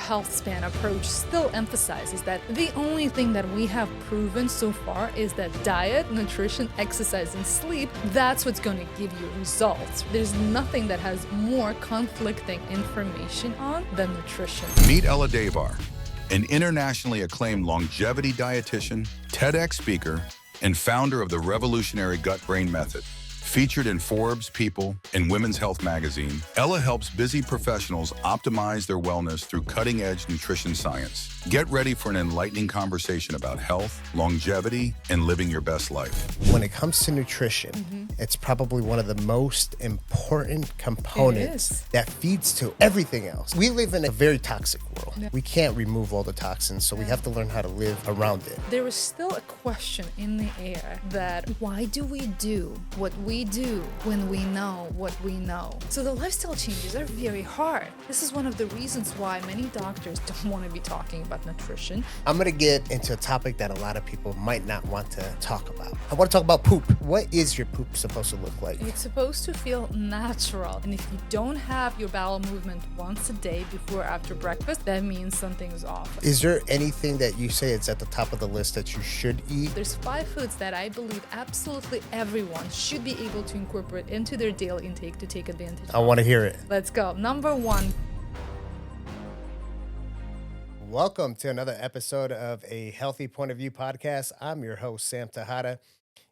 health span approach still emphasizes that the only thing that we have proven so far is that diet, nutrition, exercise, and sleep, that's what's going to give you results. There's nothing that has more conflicting information on than nutrition. Meet Ella Davar, an internationally acclaimed longevity dietitian, TEDx speaker, and founder of the revolutionary gut-brain method. Featured in Forbes, People, and Women's Health magazine, Ella helps busy professionals optimize their wellness through cutting-edge nutrition science. Get ready for an enlightening conversation about health, longevity, and living your best life. When it comes to nutrition, it's probably one of the most important components that feeds to everything else. We live in a very toxic world. Yeah. We can't remove all the toxins, so we have to learn how to live around it. There is still a question in the air that why do we do what we do when we know what we know? So the lifestyle changes are very hard. This is one of the reasons why many doctors don't want to be talking about nutrition. I'm gonna get into a topic that a lot of people might not want to talk about. I want to talk about poop. What is your poop supposed to look like? It's supposed to feel natural. And if you don't have your bowel movement once a day before or after breakfast, that means something is off. Is there anything that you say it's at the top of the list that you should eat? There's 5 foods that I believe absolutely everyone should be able to incorporate into their daily intake to take advantage I want to hear it. Let's go. Number 1. Welcome to another episode of a Healthy Point of View podcast. I'm your host, Sam Tejada.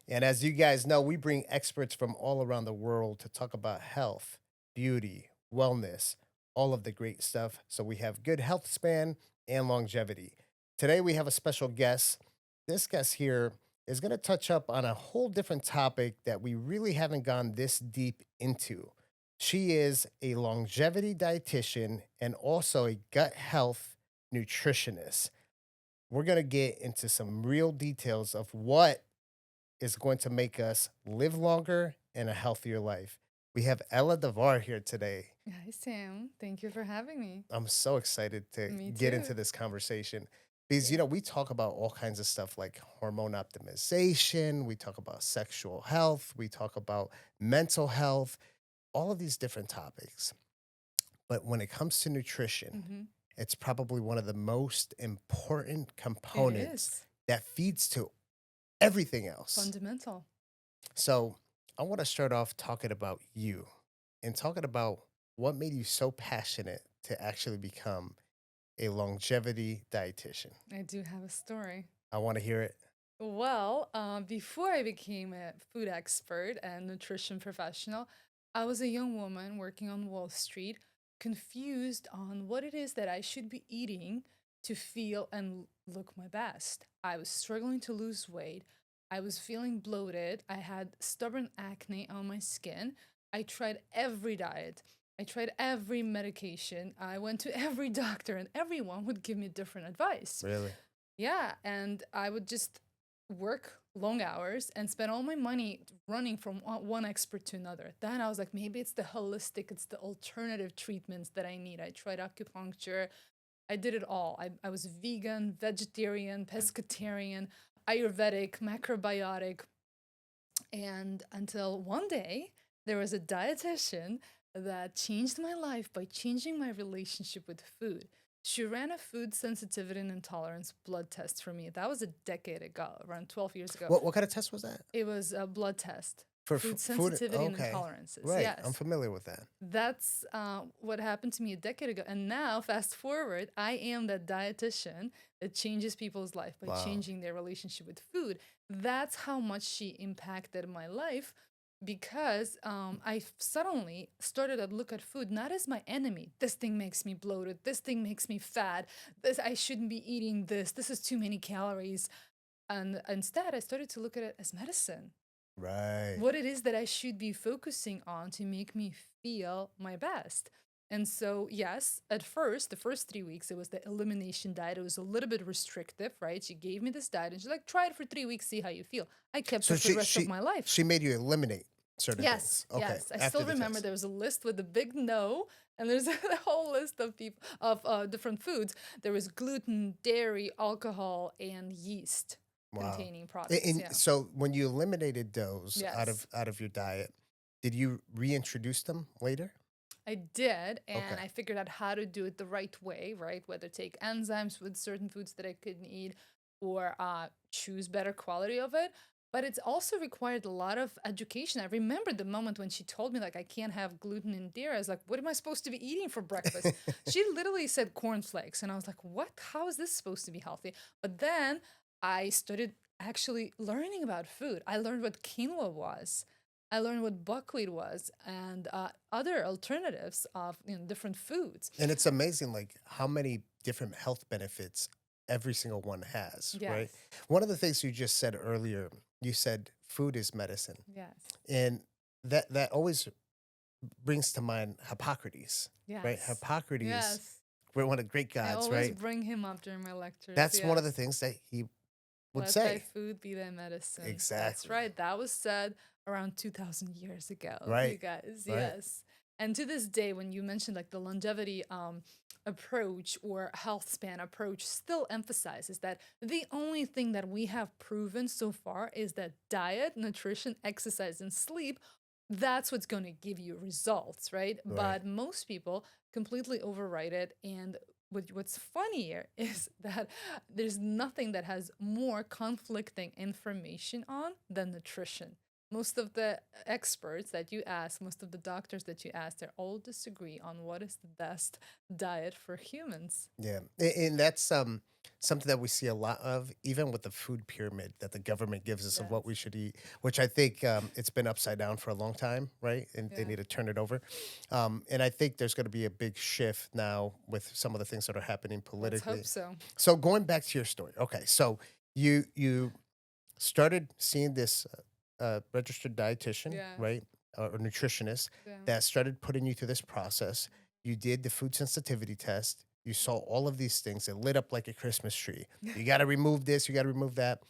And as you guys know, we bring experts from all around the world to talk about health, beauty, wellness, all of the great stuff. So we have good health span and longevity. Today we have a special guest. This guest here is going to touch up on a whole different topic that we really haven't gone this deep into. She is a longevity dietitian and also a gut health nutritionist. We're going to get into some real details of what is going to make us live longer and a healthier life. We have Ella Davar here today. Hi, Sam. Thank you for having me. I'm so excited to Me get too. into this conversation because, you know, we talk about all kinds of stuff like hormone optimization. We talk about sexual health. We talk about mental health, all of these different topics. But when it comes to nutrition, it's probably one of the most important components that feeds to everything else. Fundamental. So I want to start off talking about you and talking about what made you so passionate to actually become a longevity dietitian. I do have a story. I want to hear it. Well, before I became a food expert and nutrition professional, I was a young woman working on Wall Street, confused on what it is that I should be eating to feel and look my best. I was struggling to lose weight. I was feeling bloated. I had stubborn acne on my skin. I tried every diet. I tried every medication. I went to every doctor, and everyone would give me different advice. Really? Yeah, and I would just work long hours and spend all my money running from one expert to another. Then I was like, maybe it's the holistic, it's the alternative treatments that I need. I tried acupuncture. I did it all. I was vegan, vegetarian, pescatarian, Ayurvedic, macrobiotic. And until one day, there was a dietitian that changed my life by changing my relationship with food. She ran a food sensitivity and intolerance blood test for me. That was a decade ago, around 12 years ago. What kind of test was that? It was a blood test For food sensitivity and okay. intolerances. Right. Yes. I'm familiar with that. That's what happened to me a decade ago. And now, fast forward, I am that dietitian that changes people's life by changing their relationship with food. That's how much she impacted my life, because I suddenly started to look at food not as my enemy. This thing makes me bloated. This thing makes me fat. I shouldn't be eating this. This is too many calories. And instead, I started to look at it as medicine. Right. What it is that I should be focusing on to make me feel my best. And so, yes, at first, the first 3 weeks, it was the elimination diet. It was a little bit restrictive, right? She gave me this diet and she's like, try it for 3 weeks, see how you feel. I kept it for the rest of my life. She made you eliminate certain things. Okay. Yes. I still remember there was a list with a big no, and there's a whole list of different foods. There was gluten, dairy, alcohol, and yeast containing products. So when you eliminated those out of your diet, did you reintroduce them later? I did, and Okay. I figured out how to do it the right way, right? Whether take enzymes with certain foods that I couldn't eat or choose better quality of it. But it's also required a lot of education. I remember the moment when she told me, like, I can't have gluten and dairy. I was like, what am I supposed to be eating for breakfast? She literally said cornflakes. And I was like, what? How is this supposed to be healthy? But then I started actually learning about food. I learned what quinoa was. I learned what buckwheat was and other alternatives of different foods. And it's amazing, like how many different health benefits every single one has, right? Yes, One of the things you just said earlier, you said food is medicine, yes, and that always brings to mind Hippocrates, right? yes, Hippocrates, yes. we're one of the great I gods, always right? bring him up during my lectures. That's one of the Yes. things that he would Let thy say. food be thy medicine. That's Exactly. right. That was said around 2000 years ago, you Right. guys. Right. Yes. And to this day, when you mentioned like the longevity approach or health span approach, still emphasizes that the only thing that we have proven so far is that diet, nutrition, exercise, and sleep. That's what's going to give you results, right? Right. But most people completely override it. And what's funnier is that there's nothing that has more conflicting information on than nutrition. Most of the experts that you ask, most of the doctors that you ask, they all disagree on what is the best diet for humans. Yeah, and that's something that we see a lot of, even with the food pyramid that the government gives us of what we Yes. should eat, which I think it's been upside down for a long time, right? And they Yeah. need to turn it over. And I think there's going to be a big shift now with some of the things that are happening Let's hope politically. so. So going back to your story, okay, so you started seeing this registered dietitian, Yeah. right, or nutritionist Yeah. that started putting you through this process. You did the food sensitivity test. You saw all of these things. It lit up like a Christmas tree. You got to remove this. You got to remove that.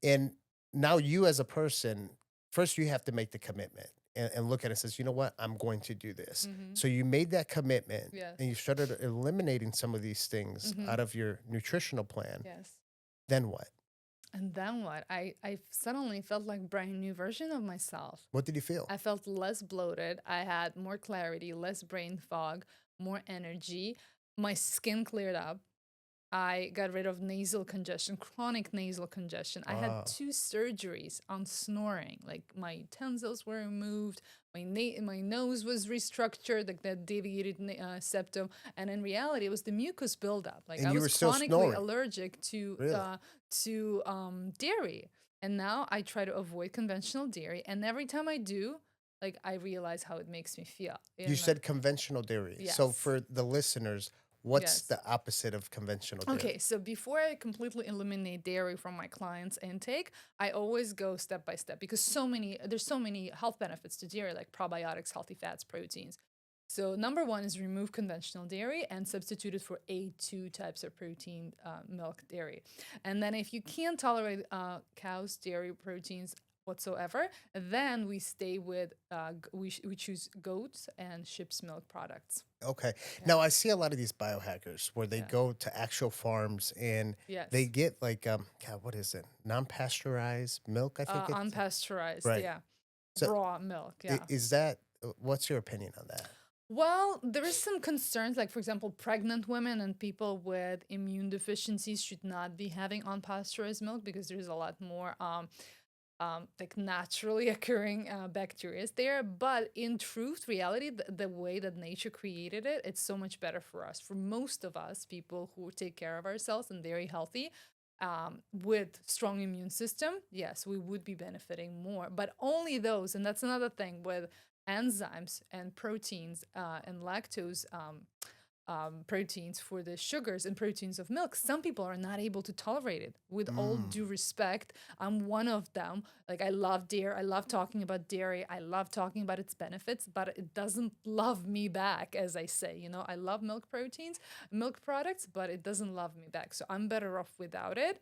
And now you, as a person, first you have to make the commitment and look at it and says, you know what, I'm going to do this. Mm-hmm. So you made that commitment Yes. and you started eliminating some of these things Mm-hmm. out of your nutritional plan. Yes. Then what? And then what? I suddenly felt like brand new version of myself. What did you feel? I felt less bloated. I had more clarity, less brain fog, more energy. My skin cleared up. I got rid of nasal congestion, chronic nasal congestion. I had Wow. 2 surgeries on snoring. Like my tonsils were removed, my nose was restructured, like that deviated septum, and in reality, it was the mucus buildup. Like And I you was were still chronically snoring. allergic Really? to dairy, and now I try to avoid conventional dairy. And every time I do, like I realize how it makes me feel. You And said conventional dairy. So yes. for the listeners, what's Yes. the opposite of conventional Okay, dairy? so before I completely eliminate dairy from my clients' intake, I always go step by step because there's so many health benefits to dairy, like probiotics, healthy fats, proteins. So number one is remove conventional dairy and substitute it for A2 types of protein, milk, dairy. And then if you can't tolerate cow's dairy proteins whatsoever, then we stay with we choose goats and ship's milk products. Okay. Yeah. Now I see a lot of these biohackers where they Yeah. go to actual farms and they Yes. get like God, what is it? Non-pasteurized milk, I think it's Unpasteurized, right. yeah. So Raw milk, yeah. is that what's your opinion on that? Well, there is some concerns, like for example, pregnant women and people with immune deficiencies should not be having unpasteurized milk because there's a lot more like naturally occurring bacteria there. But in truth, reality, the way that nature created it, it's so much better for us. For most of us, people who take care of ourselves and very healthy, with strong immune system, yes, we would be benefiting more. But only those, and that's another thing with enzymes and proteins and lactose. Proteins for the sugars and proteins of milk. Some people are not able to tolerate it. With all Mm. due respect, I'm one of them. Like I love dairy. I love talking about dairy. I love talking about its benefits, but it doesn't love me back, as I say. I love milk proteins, milk products, but it doesn't love me back. So I'm better off without it.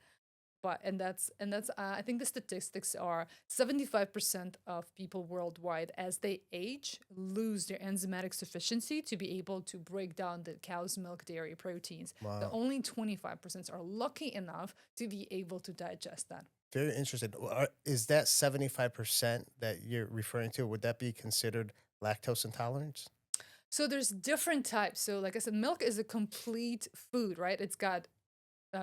But and that's I think the statistics are 75% of people worldwide as they age lose their enzymatic sufficiency to be able to break down the cow's milk dairy proteins. The Wow. only 25% are lucky enough to be able to digest that. Very interesting. Is that 75% that you're referring to? Would that be considered lactose intolerance? So there's different types. So like I said, milk is a complete food, right? It's got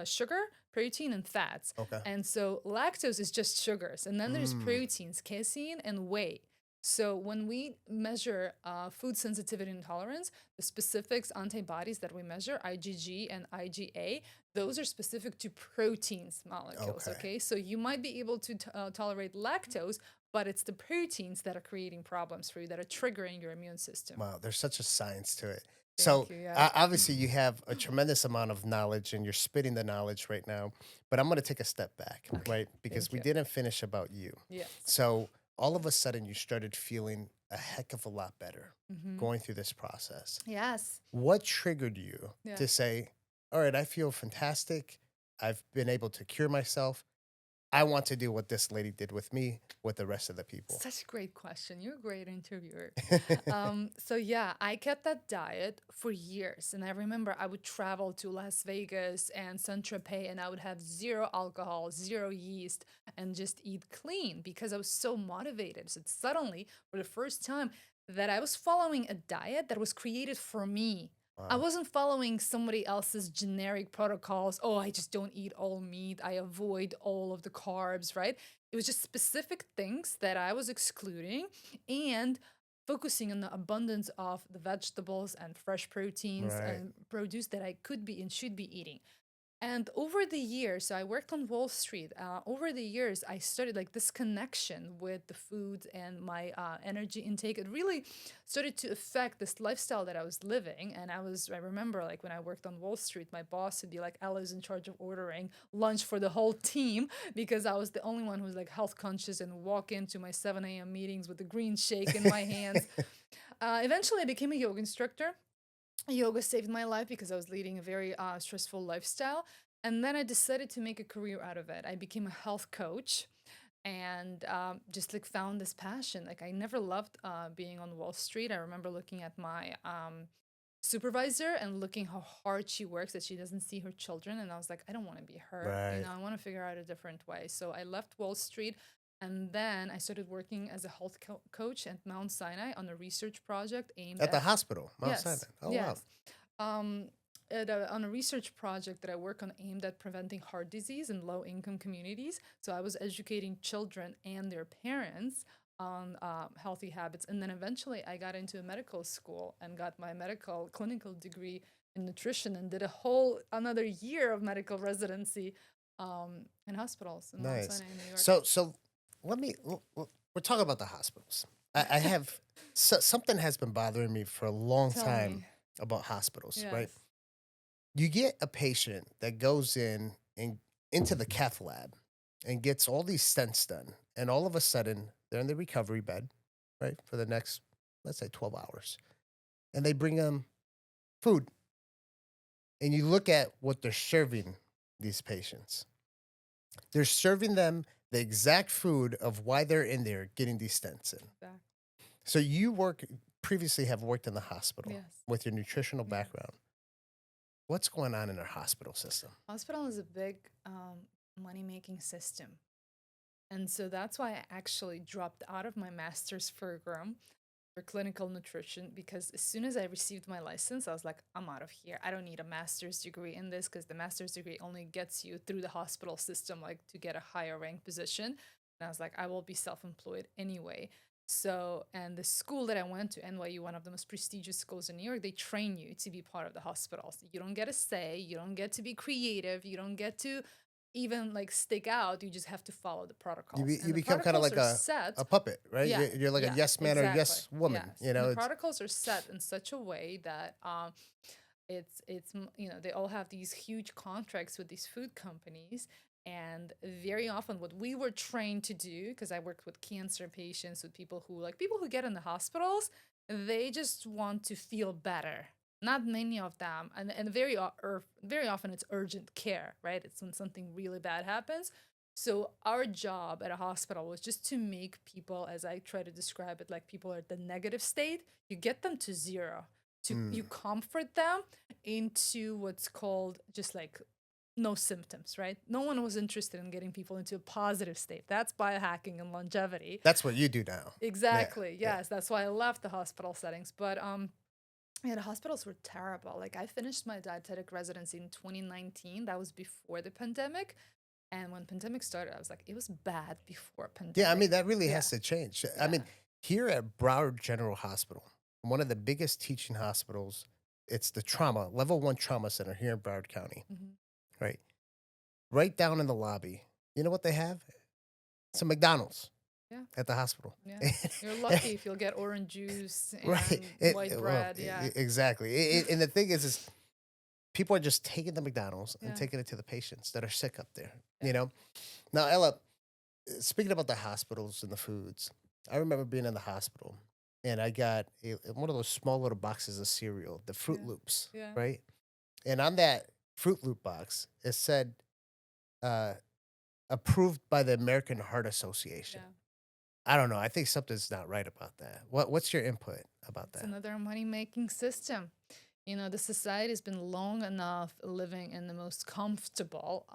sugar, protein, and fats. Okay. And so lactose is just sugars. And then there's Mm, proteins, casein, and whey. So when we measure food sensitivity and tolerance, the specifics antibodies that we measure, IgG and IgA, those are specific to proteins molecules. okay. Okay, so you might be able to tolerate lactose, but it's the proteins that are creating problems for you, that are triggering your immune system. Wow, there's such a science to it. So Thank you. Yeah. obviously, you have a tremendous amount of knowledge, and you're spitting the knowledge right now. But I'm going to take a step back, Okay. right? Because Thank we you. didn't finish about you. Yes. So all of a sudden, you started feeling a heck of a lot better Mm-hmm. going through this process. Yes. What triggered you Yeah. to say, all right, I feel fantastic. I've been able to cure myself. I want to do what this lady did with me, with the rest of the people. Such a great question. You're a great interviewer. So yeah, I kept that diet for years, and I remember I would travel to Las Vegas and Saint Tropez, and I would have zero alcohol, zero yeast, and just eat clean because I was so motivated. So suddenly, for the first time, that I was following a diet that was created for me. I Wow. wasn't following somebody else's generic protocols. Oh, I just don't eat all meat. I avoid all of the carbs, right? It was just specific things that I was excluding and focusing on the abundance of the vegetables and fresh proteins Right. and produce that I could be and should be eating. And over the years, so I worked on Wall Street. Over the years, I started like this connection with the food and my energy intake. It really started to affect this lifestyle that I was living. And I remember like when I worked on Wall Street, my boss would be like, Ella's in charge of ordering lunch for the whole team because I was the only one who was like health conscious and walk into my 7 a.m. meetings with a green shake in my hands. Eventually, I became a yoga instructor. Yoga saved my life because I was leading a very stressful lifestyle. And then I decided to make a career out of it. I became a health coach and just like found this passion. Like I never loved being on Wall Street. I remember looking at my supervisor and looking how hard she works, that she doesn't see her children. And I was like, I don't want to be her. Right. I want to figure out a different way. So I left Wall Street. And then I started working as a health coach at Mount Sinai on a research project aimed At the at hospital, Mount yes, Sinai. Oh, wow. yes. Um, on a research project that I work on aimed at preventing heart disease in low income communities. So I was educating children and their parents on healthy habits. And then eventually I got into a medical school and got my medical clinical degree in nutrition and did a whole another year of medical residency in hospitals in Mount Nice. Sinai in New York. So let me, we're talking about the hospitals. I have, something has been bothering me for a long Tell time me. about hospitals, right? Yes. You get a patient that goes in and into the cath lab and gets all these stents done, and all of a sudden they're in the recovery bed, right, for the next, let's say, 12 hours, and they bring them food, and you look at what they're serving these patients. They're serving them the exact food of why they're in there getting these stents in. Back. So you previously have worked in the hospital Yes. with your nutritional Yeah. background. What's going on in our hospital system? Hospital is a big money making system. And so that's why I actually dropped out of my master's program for clinical nutrition because as soon as I received my license, I was like, I'm out of here. I don't need a master's degree in this because the master's degree only gets you through the hospital system, like to get a higher rank position. And I was like, I will be self employed anyway. So, and the school that I went to, NYU, one of the most prestigious schools in New York, they train you to be part of the hospitals. You don't get a say, you don't get to be creative, you don't get to even like stick out. You just have to follow the protocols. You And the become kind of protocols like are set. a puppet, right? Yeah, You're like a yeah, yes man or a yes exactly. woman. Yes. You know, The it's protocols are set in such a way that they all have these huge contracts with these food companies, and very often what we were trained to do, because I worked with cancer patients, with people who get in the hospitals, they just want to feel better. Not many of them, and very often it's urgent care, right? It's when something really bad happens. So our job at a hospital was just to make people, as I try to describe it, like people are at the negative state, you get them to zero. You mm, comfort them into what's called just like no symptoms, right? No one was interested in getting people into a positive state. That's biohacking and longevity. that's what you do now. Yeah, Exactly. yeah. Yes, that's why I left the hospital settings. But Yeah, the hospitals were terrible. Like I finished my dietetic residency in 2019. That was before the pandemic. And when pandemic started, I was like, it was bad before Yeah, I pandemic. mean, that really Yeah. has to change. I Yeah. mean, here at Broward General Hospital, one of the biggest teaching hospitals, it's the trauma, level one trauma center here in Broward County, Hmm. right? Right down in the lobby. You know what they have? Some McDonald's Yeah. at the hospital. Yeah. You're lucky if you'll get orange juice Right. and white bread. Yeah. Exactly. And the thing is people are just taking the McDonald's and Yeah. taking it to the patients that are sick up there, Yeah. Now, Ella, speaking about the hospitals and the foods, I remember being in the hospital and I got one of those small little boxes of cereal, the Fruit Yeah. Loops, Yeah. right? And on that Fruit Loop box, it said, uh, approved by the American Heart Association. Yeah. I don't know. I think something's not right about that. What's your input about It's that? another money making system. The society has been long enough living in the most comfortable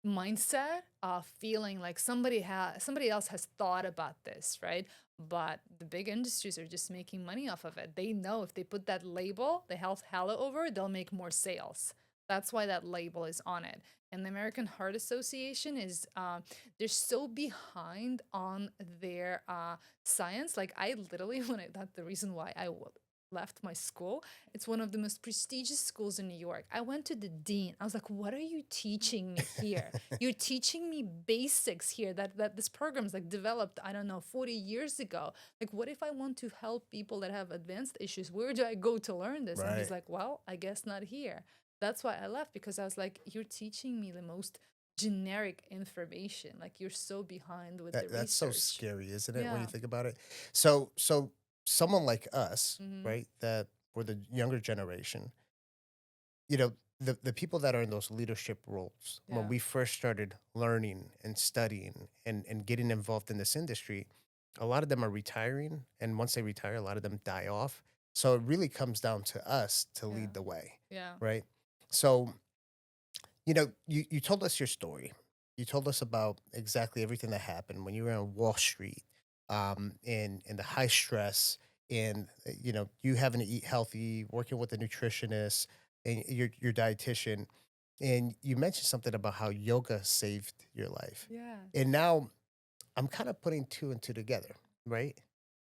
mindset of feeling like somebody else has thought about this, right? But the big industries are just making money off of it. They know if they put that label, the health halo over it, they'll make more sales. That's why that label is on it. And the American Heart Association is they're so behind on their science. Like I literally when that's the reason why left my school. It's one of the most prestigious schools in New York. I went to the dean. I was like, "What are you teaching me here? You're teaching me basics here that this program's like developed, I don't know, 40 years ago. Like what if I want to help people that have advanced issues? Where do I go to learn this?" And he's Right. like, "Well, I guess not here." That's why I left because I was like, "You're teaching me the most generic information. Like you're so behind with the That's so research." scary, isn't it, when you Yeah. think about it? So someone like us, Hmm. right, that we're the younger generation, you know, the people that are in those leadership roles, when Yeah. we first started learning and studying and getting involved in this industry, a lot of them are retiring, and once they retire, a lot of them die off. So it really comes down to us to Yeah. lead the way, Yeah. right? So, you told us your story. You told us about exactly everything that happened when you were on Wall Street, and the high stress, and you having to eat healthy, working with a nutritionist and your dietitian, and you mentioned something about how yoga saved your life, Yeah. and now I'm kind of putting two and two together, right?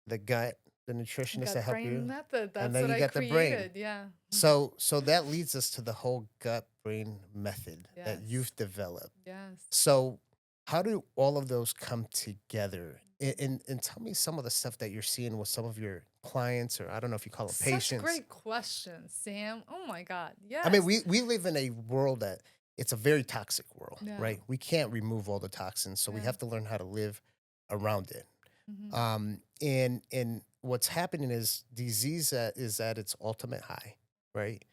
The gut, the nutritionist that Gut help brain you, method. and That's then what you I got the brain. created. Yeah. So that leads us to the whole gut brain method that Yes. you've developed. Yes. So how do all of those come together? And tell me some of the stuff that you're seeing with some of your clients, or I don't know if you call them Such patients. great questions, Sam. Oh my God. I mean, Yes. we live in a world that it's a very toxic world, Yeah. right? We can't remove all the toxins, so we Yeah. have to learn how to live around it. Hmm. And what's happening is disease is at its ultimate high, right?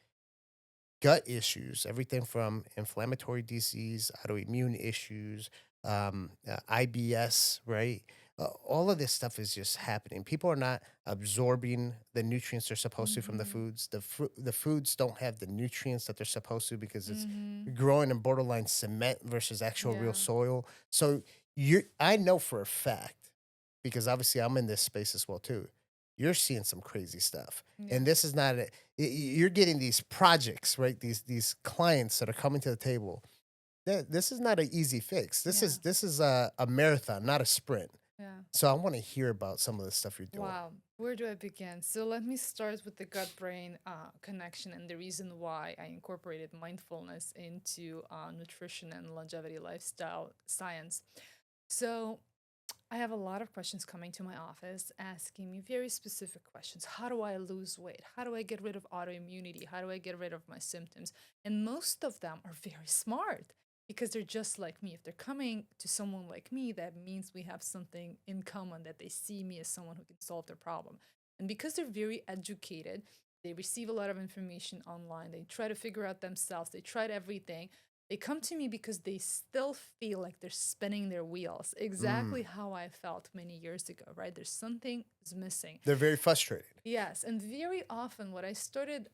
Gut issues, everything from inflammatory disease, autoimmune issues, IBS, right? All of this stuff is just happening. People are not absorbing the nutrients they're supposed to from the Hmm. foods. The foods don't have the nutrients that they're supposed to because it's Hmm. growing in borderline cement versus actual real Yeah. soil. So I know for a fact, because obviously I'm in this space as well too. You're seeing some crazy stuff, Yeah. and this is not you're getting these projects, right? These clients that are coming to the table. This is not an easy fix. This Yeah. is this is a marathon, not a sprint. Yeah. So I want to hear about some of the stuff you're doing. Wow. Where do I begin? So let me start with the gut brain connection and the reason why I incorporated mindfulness into nutrition and longevity lifestyle science. So I have a lot of questions coming to my office asking me very specific questions. How do I lose weight? How do I get rid of autoimmunity? How do I get rid of my symptoms? And most of them are very smart because they're just like me. If they're coming to someone like me, that means we have something in common, that they see me as someone who can solve their problem. And because they're very educated, they receive a lot of information online. They try to figure out themselves. They tried everything. They come to me because they still feel like they're spinning their wheels, Mm. exactly how I felt many years ago, right? There's something is missing. They're very frustrated. Yes, and very often what I started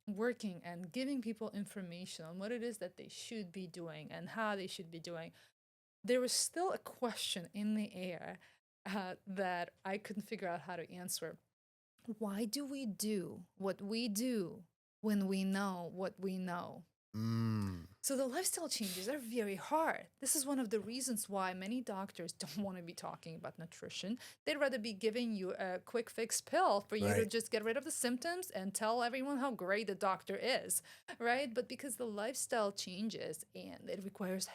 working and giving people information on what it is that they should be doing and how they should be doing, there was still a question in the air that I couldn't figure out how to answer. Why do we do what we do when we know what we know? Mm. So the lifestyle changes are very hard. This is one of the reasons why many doctors don't want to be talking about nutrition. They'd rather be giving you a quick fix pill for you to Right. just get rid of the symptoms and tell everyone how great the doctor is, right? But because the lifestyle changes and it requires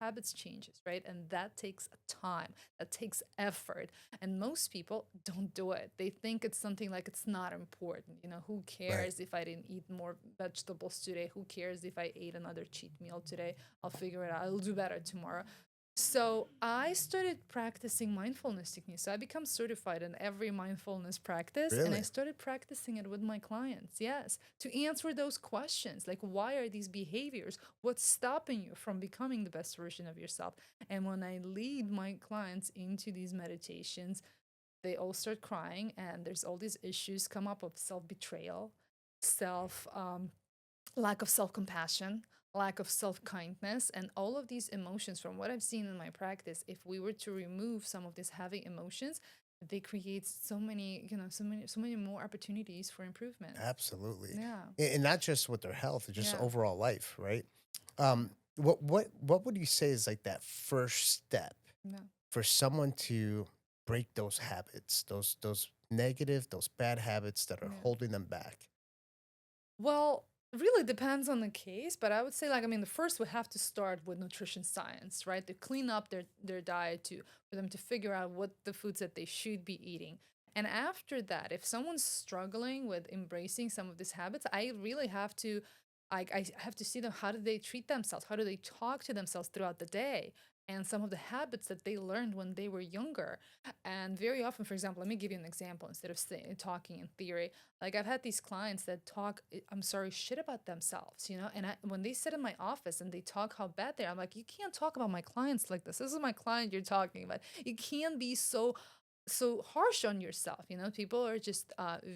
habits changes, right? And that takes time, that takes effort. And most people don't do it. They think it's something like it's not important. Who Right. cares if I didn't eat more vegetables today? Who cares if I ate another cheat meal today? I'll figure it out. I'll do better tomorrow. So I started practicing mindfulness techniques. So I become certified in every mindfulness practice and I Really? started practicing it with my clients. Yes, to answer those questions like why are these behaviors? What's stopping you from becoming the best version of yourself? And when I lead my clients into these meditations, they all start crying and there's all these issues come up of self-betrayal, self lack of self-compassion, lack of self-kindness, and all of these emotions. From what I've seen in my practice, if we were to remove some of these heavy emotions, they create so many, so many more opportunities for improvement. Absolutely. Yeah. And not just with their health, just Yeah. overall life, right? Yeah. What would you say is like that first step Yeah. for someone to break those habits, those negative, those bad habits that are Yeah. holding them back? Well, really depends on the case, but I would say, like, I mean, the first would have to start with nutrition science, right? To clean up their diet, to for them to figure out what the foods that they should be eating. And after that, if someone's struggling with embracing some of these habits, I really have to, I have to see them. How do they treat themselves? How do they talk to themselves throughout the day? And some of the habits that they learned when they were younger. And very often, for example, let me give you an example instead of talking in theory. Like I've had these clients that talk, I'm sorry, shit about themselves, And when they sit in my office and they talk how bad they are, I'm like, you can't talk about my clients like this. This is my client you're talking about. You can't be so harsh on yourself. People are just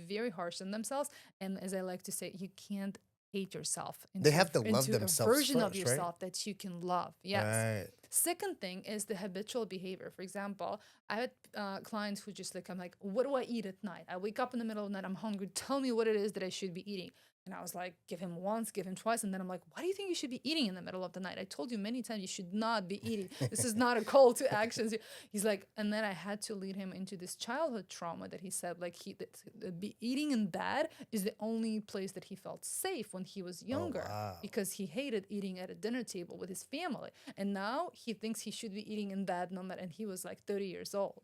very harsh on themselves, and as I like to say, you can't hate yourself They into have to love into a themselves version of first, right? yourself that you can love. Yes. Right. Second thing is the habitual behavior. For example, I had clients who just like, I'm like, what do I eat at night? I wake up in the middle of the night, I'm hungry. Tell me what it is that I should be eating. And I was like, give him once, give him twice. And then I'm like, what do you think you should be eating in the middle of the night? I told you many times you should not be eating. This is not a call to actions. He's like, and then I had to lead him into this childhood trauma that he said, like, eating in bed is the only place that he felt safe when he was Oh, younger wow. because he hated eating at a dinner table with his family. And now he thinks he should be eating in bed no matter, and he was like 30 years old.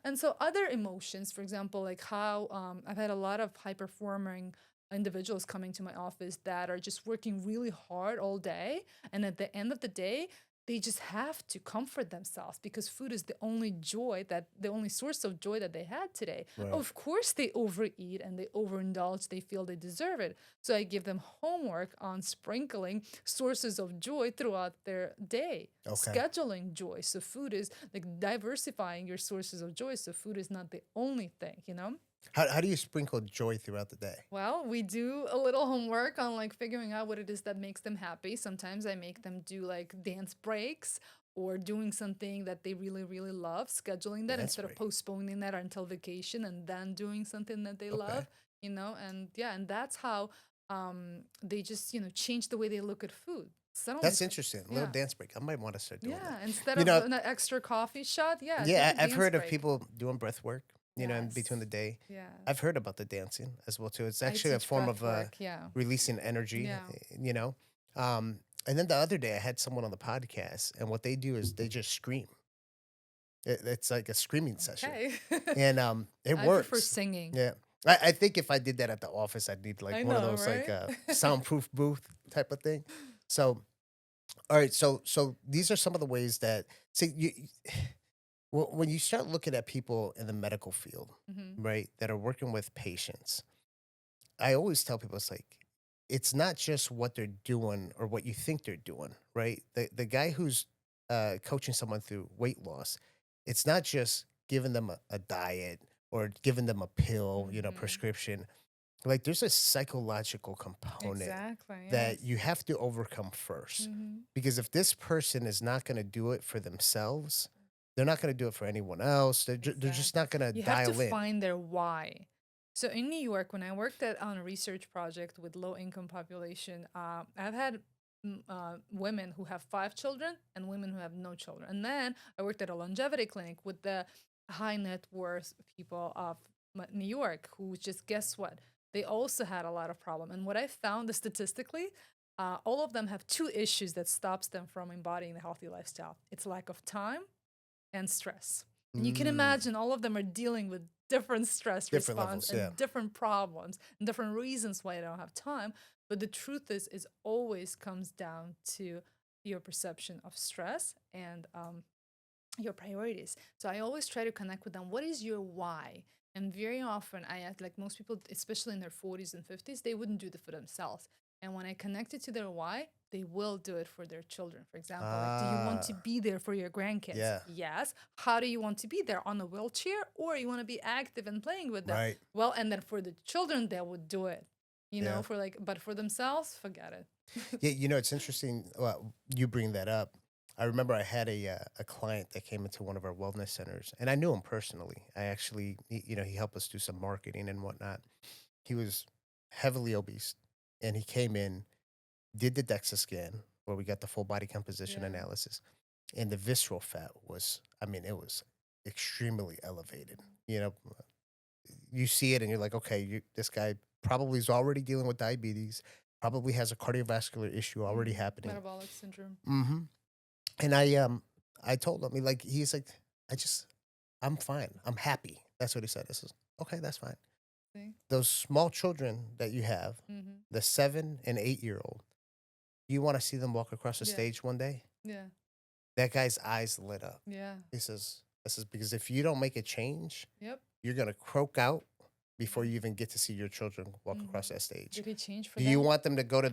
And so other emotions, for example, like how I've had a lot of high performing individuals coming to my office that are just working really hard all day. And at the end of the day, they just have to comfort themselves because food is the only source of joy that they had today. Right. Of course, they overeat and they overindulge, they feel they deserve it. So I give them homework on sprinkling sources of joy throughout their day, Okay. scheduling joy. So food is like diversifying your sources of joy. So food is not the only thing. How do you sprinkle joy throughout the day? Well, we do a little homework on like figuring out what it is that makes them happy. Sometimes I make them do like dance breaks or doing something that they really, really love, scheduling that Dance instead of break. postponing that until vacation and then doing something that they Okay. love. And yeah, and that's how they just, change the way they look at food. Suddenly, That's interesting. A little yeah. dance break. I might want to start doing that. Yeah, instead You of know, an extra coffee shot, yeah, take yeah, a I've dance heard of break. people doing breath work, in between Yes. the day. Yeah. I've heard about the dancing as well too. It's I actually a teach form breath of work. Yeah. releasing energy, Yeah. you know. And then the other day I had someone on the podcast, and what they do is they just scream. It's like a screaming session, Okay. and it I prefer works. singing. Yeah, I think if I did that at the office, I'd need like I one of know, those like right? soundproof booth type of thing. So, all right, so these are some of the ways that see you. When you start looking at people in the medical field, Hmm. right, that are working with patients, I always tell people it's not just what they're doing or what you think they're doing, right? The guy who's coaching someone through weight loss, it's not just giving them a diet or giving them a pill, Hmm. prescription. Like there's a psychological component Exactly. that Yes. you have to overcome first. Hmm. Because if this person is not going to do it for themselves, they're not going to do it for anyone else. They're just Exactly. not going to You have to dial in. find their why. So in New York, when I worked on a research project with low income population, I've had women who have 5 children and women who have no children. And then I worked at a longevity clinic with the high net worth people of New York who just, guess what? They also had a lot of problem. And what I found is statistically, all of them have 2 issues that stops them from embodying the healthy lifestyle. It's lack of time and stress. And you can Mm, imagine all of them are dealing with different stress different response levels, yeah. and different problems and different reasons why they don't have time. But the truth is always comes down to your perception of stress and your priorities. So I always try to connect with them. What is your why? And very often I act like most people, especially in their 40s and 50s, they wouldn't do it for themselves. And when I connect it to their why, they will do it for their children. For example, like, do you want to Ah, be there for your grandkids? yeah, Yes. How do you want to be there? On a wheelchair, or you want to be active and playing with them? right. Well, and then for the children, they would do it, Yeah. for like, but for themselves, forget it. Yeah, it's interesting. Well, you bring that up. I remember I had a client that came into one of our wellness centers, and I knew him personally. I actually, he helped us do some marketing and whatnot. He was heavily obese, and he came in, did the DEXA scan where we got the full body composition Yeah. analysis, and the visceral fat was, I mean, it was extremely elevated. You see it, and you're like, okay, this guy probably is already dealing with diabetes, probably has a cardiovascular issue already happening. Metabolic syndrome. Hmm. And I told him, he's like, I'm fine. I'm happy. That's what he said. I says, okay, that's fine. See? Those small children that you have, Mm-hmm. the 7 and 8-year-old, you want to see them walk across the Yeah. stage one day? Yeah. That guy's eyes lit up. Yeah. This is because if you don't make a change, Yep. you're gonna croak out before you even get to see your children walk across Mm-hmm. that stage. Did he change for Do you them? want them to go to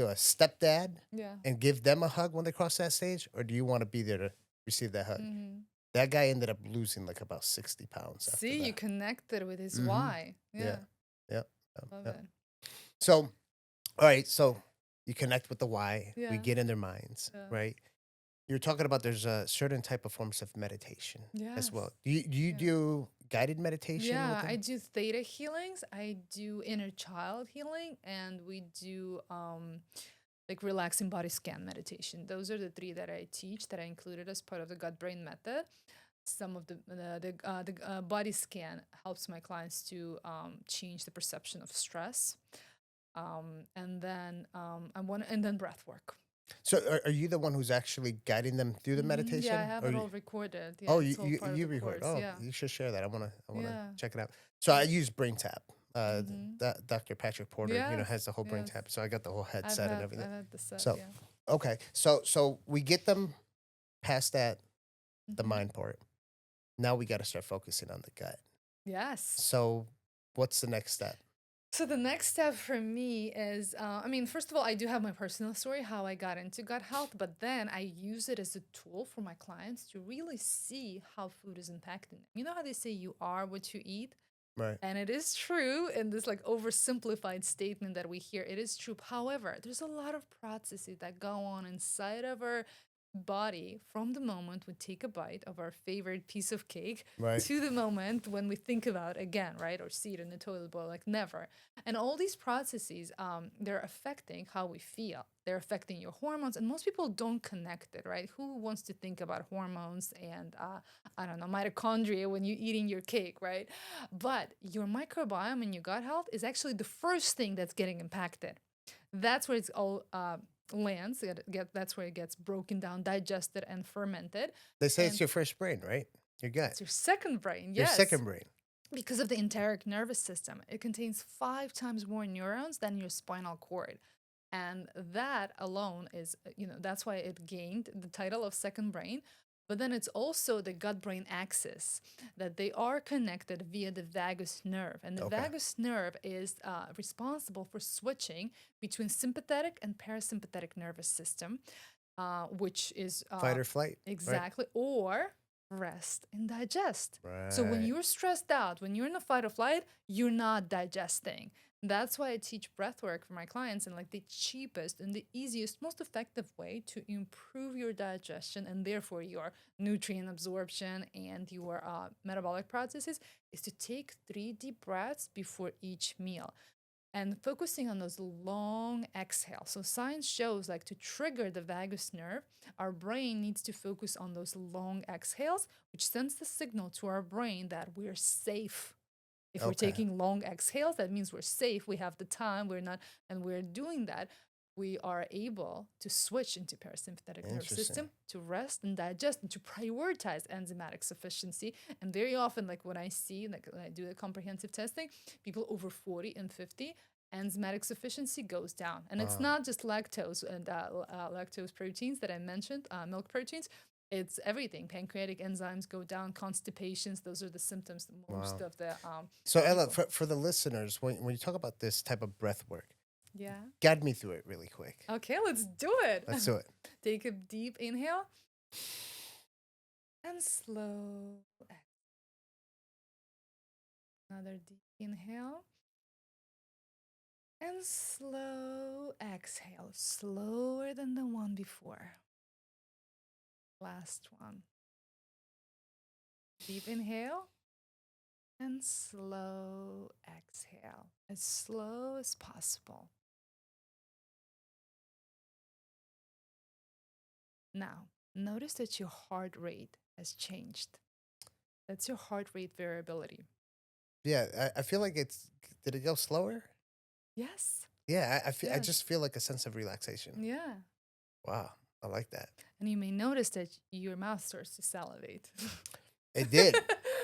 a stepdad Yeah. and give them a hug when they cross that stage, or do you want to be there to receive that hug? Mm-hmm. That guy ended up losing like about 60 pounds after See, you that. connected with his Mhm. why. Yeah. Yeah. Yep. Love Yep. it. So, all right. So you connect with the why. We Yeah. get in their minds, Yeah. right? You're talking about there's a certain type of forms of meditation as Yes. well. Do you Yeah. do guided meditation with Yeah, I them? do theta healings. I do inner child healing, and we do like relaxing body scan meditation. Those are the 3 that I teach that I included as part of the gut brain method. Some of the body scan helps my clients to change the perception of stress, and then breath work. So are you the one who's actually guiding them through the meditation? Yeah, I have Or it you, all recorded. Yeah, oh, it's all part of you the record. course. Oh, Yeah, you should share that. I wanna yeah, check it out. So I yeah. use Brain Tap. Mm-hmm. Dr. Patrick Porter, Yes, has the whole Brain yes. Tap. So I got the whole headset and everything. I've had the set. So Yeah. okay, so we get them past that, the Mm-hmm. mind part. Now we got to start focusing on the gut. Yes. So what's the next step? So the next step for me is, first of all, I do have my personal story, how I got into gut health, but then I use it as a tool for my clients to really see how food is impacting them. You know how they say you are what you eat? Right. And it is true in this like oversimplified statement that we hear. It is true. However, there's a lot of processes that go on inside of our body from the moment we take a bite of our favorite piece of cake Right. to the moment when we think about it again, right? Or see it in the toilet bowl, like never. And all these processes, they're affecting how we feel. They're affecting your hormones, and most people don't connect it, right? Who wants to think about hormones and I don't know, mitochondria when you're eating your cake, right? But your microbiome and your gut health is actually the first thing that's getting impacted. That's where it's all lands. That's where it gets broken down, digested, and fermented. They say it's And your first brain, right? Your gut. it's your second brain, Your yes. second brain. Because of the enteric nervous system. It contains 5 times more neurons than your spinal cord. And that alone is, that's why it gained the title of second brain. But then it's also the gut brain axis, that they are connected via the vagus nerve. And the Okay. vagus nerve is responsible for switching between sympathetic and parasympathetic nervous system, which is Fight or flight. Right? exactly, or rest and digest. So when Right. you're stressed out, when you're in a fight or flight, you're not digesting. That's why I teach breath work for my clients, and like the cheapest and the easiest, most effective way to improve your digestion and therefore your nutrient absorption and your metabolic processes is to take 3 deep breaths before each meal and focusing on those long exhales. So science shows like to trigger the vagus nerve, our brain needs to focus on those long exhales, which sends the signal to our brain that we're safe. If we're Okay. taking long exhales, that means we're safe, we have the time, we're not, and we're doing that, we are able to switch into parasympathetic nervous Interesting. system to rest and digest and to prioritize enzymatic sufficiency. And very often, like when I see, like when I do the comprehensive testing, people over 40 and 50, enzymatic sufficiency goes down. And it's Wow. not just lactose and lactose proteins that I mentioned, milk proteins. It's everything. Pancreatic enzymes go down, constipations. Those are the symptoms that most Wow. of the So Ella, people. for the listeners, when you talk about this type of breath work, Yeah. guide me through it really quick. Okay, let's do it. Let's do it. Take a deep inhale and slow. Another deep inhale and slow exhale. Slower than the one before. Last one. Deep inhale and slow exhale. As slow as possible. Now, notice that your heart rate has changed. That's your heart rate variability. Yeah, I feel like did it go slower? Yes. Yeah, I Yes. just feel like a sense of relaxation. Yeah. Wow, I like that. And you may notice that your mouth starts to salivate. It did.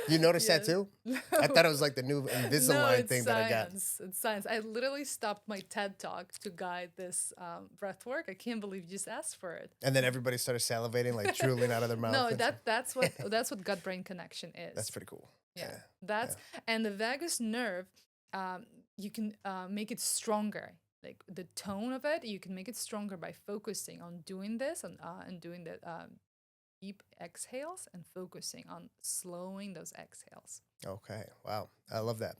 You noticed that Yes. too? No. I thought it was like the new No, Invisalign it's thing that I got. science. It's science. I literally stopped my TED talk to guide this breath work. I can't believe you just asked for it. And then everybody started salivating, like drooling out of their mouth. No, and that's what gut brain connection is. that's pretty cool. Yeah, that's and the vagus nerve. You can make it stronger. Like the tone of it, you can make it stronger by focusing on doing this and doing the deep exhales and focusing on slowing those exhales. Okay. Wow. I love that.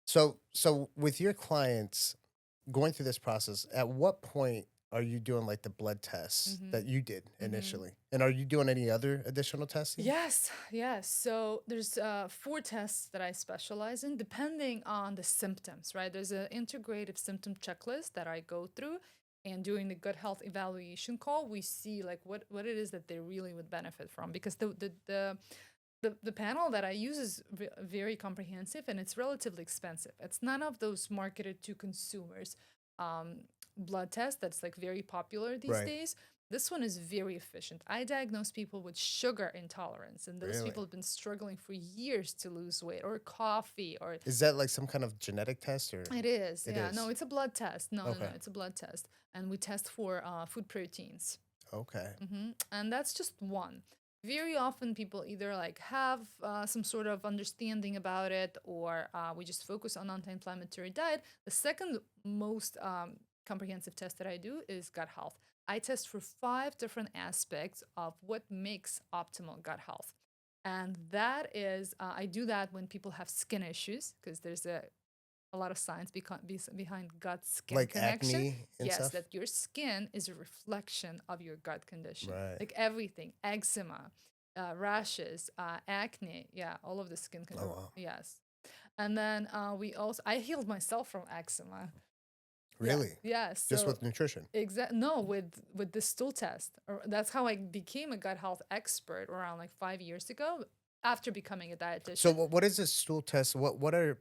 So with your clients going through this process, at what point are you doing like the blood tests that you did initially? And are you doing any other additional testing? Yes, yes. So there's 4 tests that I specialize in, depending on the symptoms, right? There's an integrative symptom checklist that I go through, and during the gut health evaluation call, we see like what it is that they really would benefit from, because the panel that I use is very comprehensive and it's relatively expensive. It's none of those marketed to consumers blood test that's like very popular these Right. days. This one is very efficient. I diagnose people with sugar intolerance, and those Really? people have been struggling for years to lose weight, or coffee, or Is that like some kind of genetic test or? it is. It Yeah, is. no, it's a blood test. No, Okay. it's a blood test, and we test for food proteins. Okay. And that's just one. Very often people either like have some sort of understanding about it, or we just focus on anti-inflammatory diet. The second most comprehensive test that I do is gut health. I test for 5 different aspects of what makes optimal gut health. And that is, I do that when people have skin issues, because there's a lot of science behind gut skin Like connection. acne and Yes, stuff? that your skin is a reflection of your gut condition. Right. Like everything, eczema, rashes, acne, yeah, all of the skin Oh, wow. Yes. And then I healed myself from eczema. Really? Yes. Just with nutrition? No, with the stool test. That's how I became a gut health expert around like 5 years ago after becoming a dietitian. So what is this stool test? What are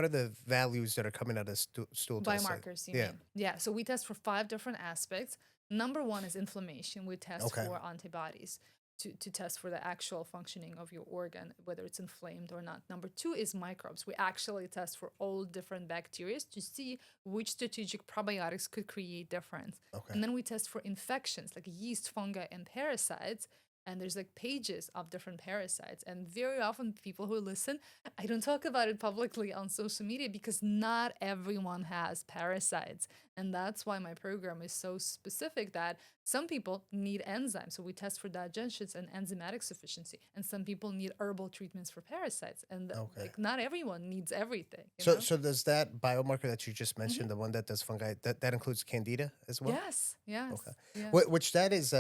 the values that are coming out of stool test? Biomarkers, you yeah. mean? Yeah. So we test for 5 different aspects. Number 1 is inflammation. We test Okay. for antibodies to test for the actual functioning of your organ, whether it's inflamed or not. Number 2 is microbes. We actually test for all different bacteria to see which strategic probiotics could create difference. Okay. And then we test for infections like yeast, fungi, and parasites. and there's like pages of different parasites. And very often people who listen, I don't talk about it publicly on social media because not everyone has parasites. And that's why my program is so specific that some people need enzymes. So we test for digestion and enzymatic sufficiency. And some people need herbal treatments for parasites. And Okay. like not everyone needs everything, you So know? so does that biomarker that you just Mhm. mentioned, the one that does fungi, that includes candida as well? Yes, yes, Okay. yes. Which that is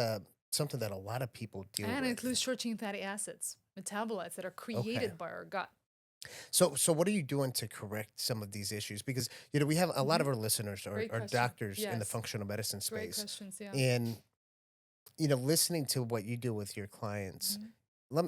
something that a lot of people deal And it with. includes short chain fatty acids, metabolites that are Okay. created by our gut. So what are you doing to correct some of these issues? Because we have a lot Mhm. of our listeners Great are question. doctors in the Yes, functional medicine great space. questions. Yeah. And listening to what you do with your clients, Mhm.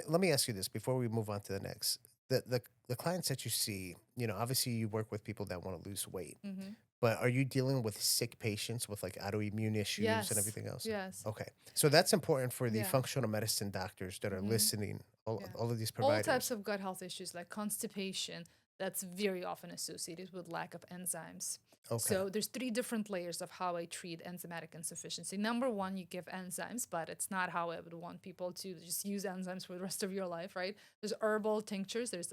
let me ask you this before we move on to the next. The clients that you see, obviously you work with people that want to lose weight. Mhm. But are you dealing with sick patients with like autoimmune issues and Yes. everything else? Yes. Okay. So that's important for the Yeah. functional medicine doctors that are Mhm. listening, Yeah. all of these All types providers. of gut health issues like constipation, that's very often associated with lack of enzymes. Okay. So there's three different layers of how I treat enzymatic insufficiency. Number one, you give enzymes, but it's not how I would want people to just use enzymes for the rest of your life, right? There's herbal tinctures, there's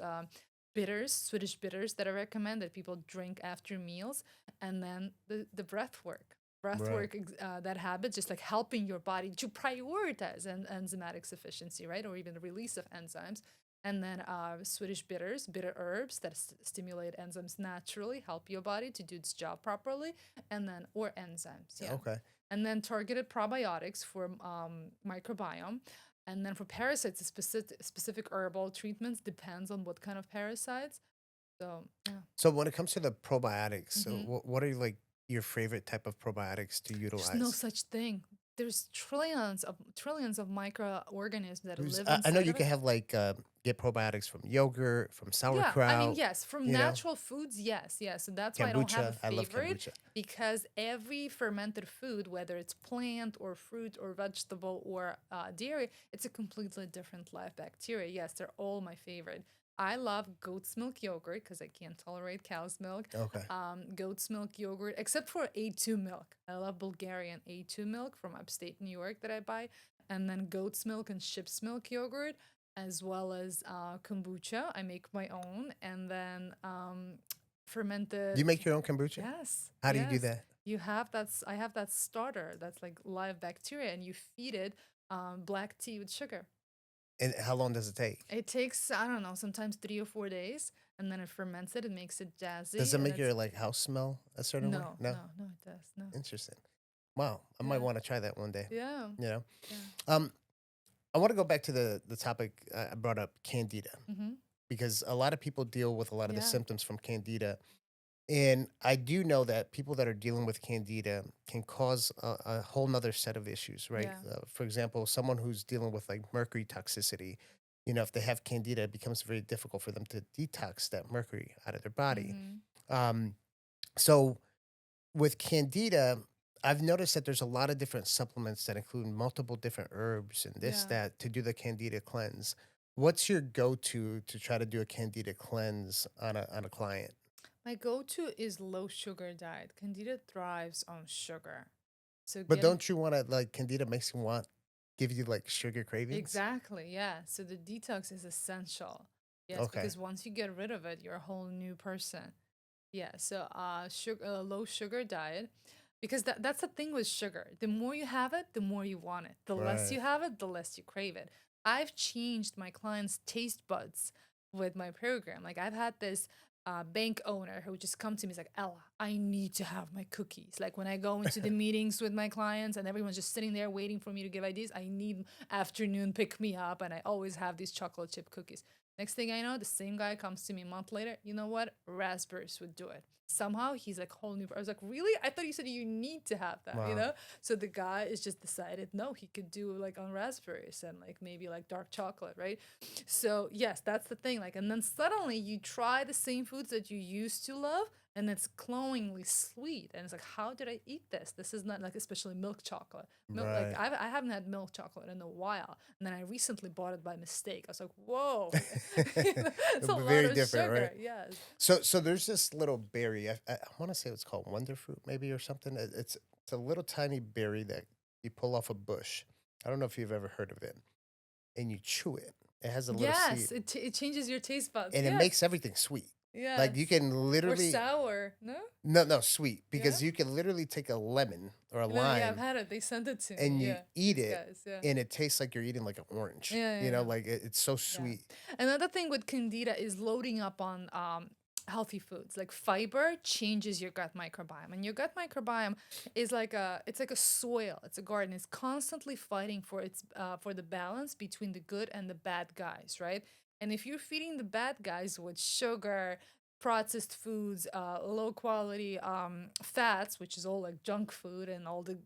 bitters, Swedish bitters that I recommend that people drink after meals, and then the breath work. Breath Right. work, that habit, just like helping your body to prioritize enzymatic sufficiency, right? Or even the release of enzymes. And then Swedish bitters, bitter herbs that stimulate enzymes naturally, help your body to do its job properly. And then, or enzymes, yeah. Okay. And then targeted probiotics for microbiome. And then for parasites, specific herbal treatments depends on what kind of parasites. So, yeah. So when it comes to the probiotics, so Mhm. what are like your favorite type of probiotics to There's no utilize? such thing. There's trillions of microorganisms that live I know inside you of can us. have like get probiotics from yogurt, from Yeah, I mean, sauerkraut, yes, from you know, natural foods, yes, yes. So that's why I don't have a kombucha. I love favorite kombucha. because every fermented food, whether it's plant or fruit or vegetable or dairy, it's a completely different live bacteria. Yes, they're all my favorite. I love goat's milk yogurt because I can't tolerate cow's milk. Okay. Goat's milk yogurt, except for A2 milk. I love Bulgarian A2 milk from upstate New York that I buy. And then goat's milk and ship's milk yogurt as well as kombucha. I make my own, and then Do you fermented. make your own kombucha? Yes, How do you do yes. that? You have that. I have that starter that's like live bacteria, and you feed it black tea with sugar. And how long does it take? It takes, I don't know, sometimes 3 or 4 days, and then it ferments it. It makes it Does jazzy, it and make it's your like house smell a certain way? no, No. no, no. It does no. Interesting. Wow. I might Yeah, want to try that one day. yeah, You know. yeah. Um, I want to go back to the topic I brought up, candida, Mm-hmm. because a lot of people deal with a lot of the Yeah. symptoms from candida. And I do know that people that are dealing with candida can cause a whole nother set of issues, right? Yeah. For example, someone who's dealing with like mercury toxicity, if they have candida, it becomes very difficult for them to detox that mercury out of their body. Mm-hmm. Um, so with candida, I've noticed that there's a lot of different supplements that include multiple different herbs and this, Yeah. that to do the candida cleanse. What's your go-to to try to do a candida cleanse on a client? My go-to is low sugar diet. Candida thrives on sugar. So But getting don't you want to like candida makes you want give you like sugar cravings? exactly, yeah. So the detox is essential. Yes, Okay. because once you get rid of it, you're a whole new person. Yeah, so sugar, low sugar diet, because that's the thing with sugar. The more you have it, the more you want it. The less Right. you have it, the less you crave it. I've changed my clients' taste buds with my program. Like I've had this bank owner who would just come to me, he's like, Ella, I need to have my cookies. Like when I go into the meetings with my clients and everyone's just sitting there waiting for me to give ideas, I need afternoon pick me up, and I always have these chocolate chip cookies. Next thing I know, the same guy comes to me a month later. You know what? Raspberries would do it. Somehow he's like whole new. I was like, really? I thought you said you need to have that, you Wow. know? So the guy is just decided, no, he could do like on raspberries and like maybe like dark chocolate, right? So yes, that's the thing. Like, and then suddenly you try the same foods that you used to love, and it's cloyingly sweet. And it's like, how did I eat this? This is not like, especially milk chocolate. Milk, like Right. I haven't had milk chocolate in a while, and then I recently bought it by mistake. I was like, whoa, it's a lot Very of different, right? sugar. Yes. So there's this little berry. I want to say it's called wonder fruit, maybe or something. It's a little tiny berry that you pull off a bush. I don't know if you've ever heard of it. and you chew it. It has a little Yes, seed, it changes your taste buds. and it Yes. makes everything sweet. Like you Yes. can Or literally sour. No? no sweet Yeah? because you can literally take a lemon or a Yeah, I've lime had it. They sent it to me. and you Yeah. eat These it, guys. Yeah. and it tastes like you're eating like an orange. Yeah, You yeah, know, yeah. like it's so Yeah. sweet. Another thing with candida is loading up on healthy foods. Like fiber changes your gut microbiome, and your gut microbiome is like a soil. It's a garden. It's constantly fighting for its for the balance between the good and the bad guys, right? And if you're feeding the bad guys with sugar, processed foods, low quality fats, which is all like junk food and all the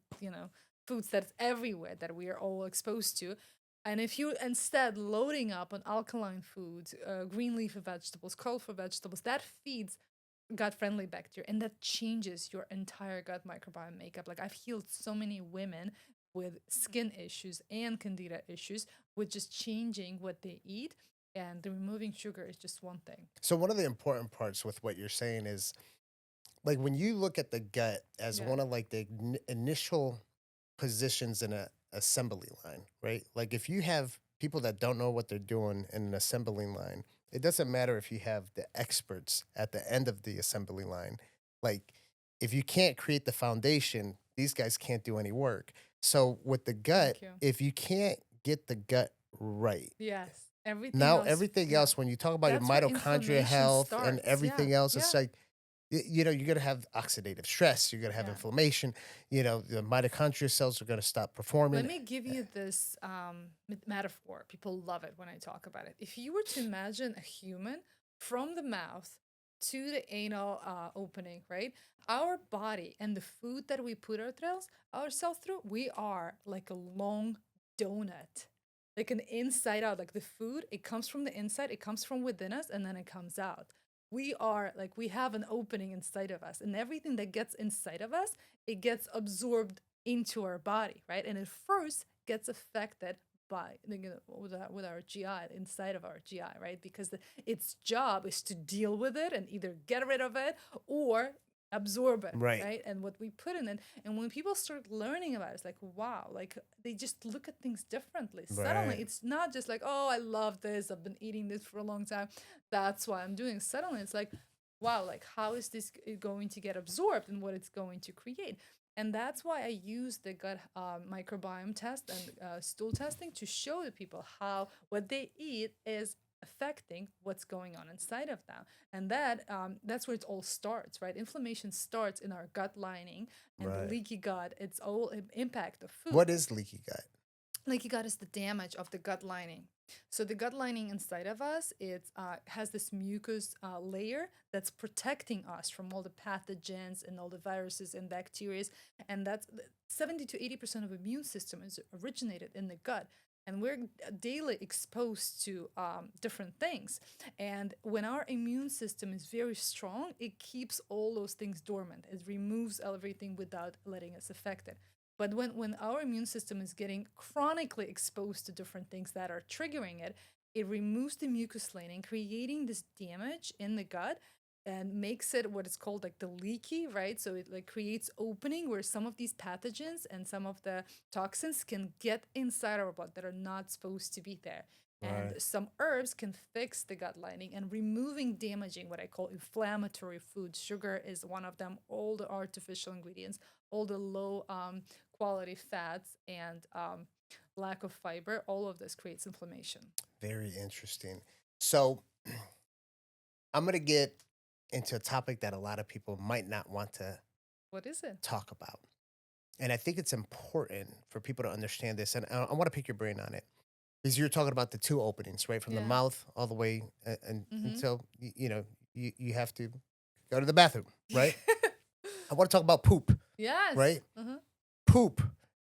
foods that's everywhere that we are all exposed to, and if you instead loading up on alkaline foods, green leafy vegetables, colorful vegetables, that feeds gut-friendly bacteria, and that changes your entire gut microbiome makeup. Like I've healed so many women with skin issues and candida issues with just changing what they eat, and the removing sugar is just one thing. So one of the important parts with what you're saying is like when you look at the gut as Yeah. one of like the initial positions in a assembly line, right? Like if you have people that don't know what they're doing in an assembly line, it doesn't matter if you have the experts at the end of the assembly line. Like if you can't create the foundation, these guys can't do any work. So with the gut, Thank you. if you can't get the gut right, Yes. Everything now else, everything yeah. else, when you talk about your That's where mitochondria inflammation health and starts. Yeah. everything else, it's Yeah. like you know, you're gonna have oxidative stress, you're gonna have Yeah. inflammation, you know, the mitochondria cells are gonna stop Let performing. me give you this metaphor. People love it when I talk about it. If you were to imagine a human from the mouth to the anal opening, right? Our body and the food that we put ourselves through, we are like a long donut, like an inside out. Like the food, it comes from the inside, it comes from within us, and then it comes out. We are like, we have an opening inside of us, and everything that gets inside of us, it gets absorbed into our body, right? And it first gets affected by with our GI, inside of our GI, right? Because its job is to deal with it and either get rid of it or absorb it, Right. right? And what we put in it, and when people start learning about it, it's like wow, like they just look at things differently. Suddenly, Right. it's not just like, oh, I love this, I've been eating this for a long time, that's why I'm doing it. Suddenly, it's like, wow, like how is this going to get absorbed and what it's going to create? And that's why I use the gut microbiome test and stool testing to show the people how what they eat is affecting what's going on inside of them. And that's where it all starts, right? Inflammation starts in our gut lining, and the Right. leaky gut, it's all impact of food. What is leaky gut? Leaky gut is the damage of the gut lining. So the gut lining inside of us, it has this mucus layer that's protecting us from all the pathogens and all the viruses and bacteria, and that's 70 to 80% of immune system is originated in the gut. And we're daily exposed to different things. And when our immune system is very strong, it keeps all those things dormant. It removes everything without letting us affect it. But when our immune system is getting chronically exposed to different things that are triggering it, it removes the mucus lining, creating this damage in the gut and makes it what is called like the leaky, right? So it like creates opening where some of these pathogens and some of the toxins can get inside our blood that are not supposed to be there. And Right. some herbs can fix the gut lining and removing damaging what I call inflammatory foods. Sugar is one of them, all the artificial ingredients, all the low quality fats, and lack of fiber, all of this creates inflammation. Very interesting. So I'm gonna get into a topic that a lot of people might not want to What is it? talk about. And I think it's important for people to understand this. And I want to pick your brain on it. Because you're talking about the two openings, right? From the Yeah. mouth all the way Mm-hmm. until you know you have to go to the bathroom, right? I want to talk about poop, Yes. right? Uh-huh. Poop.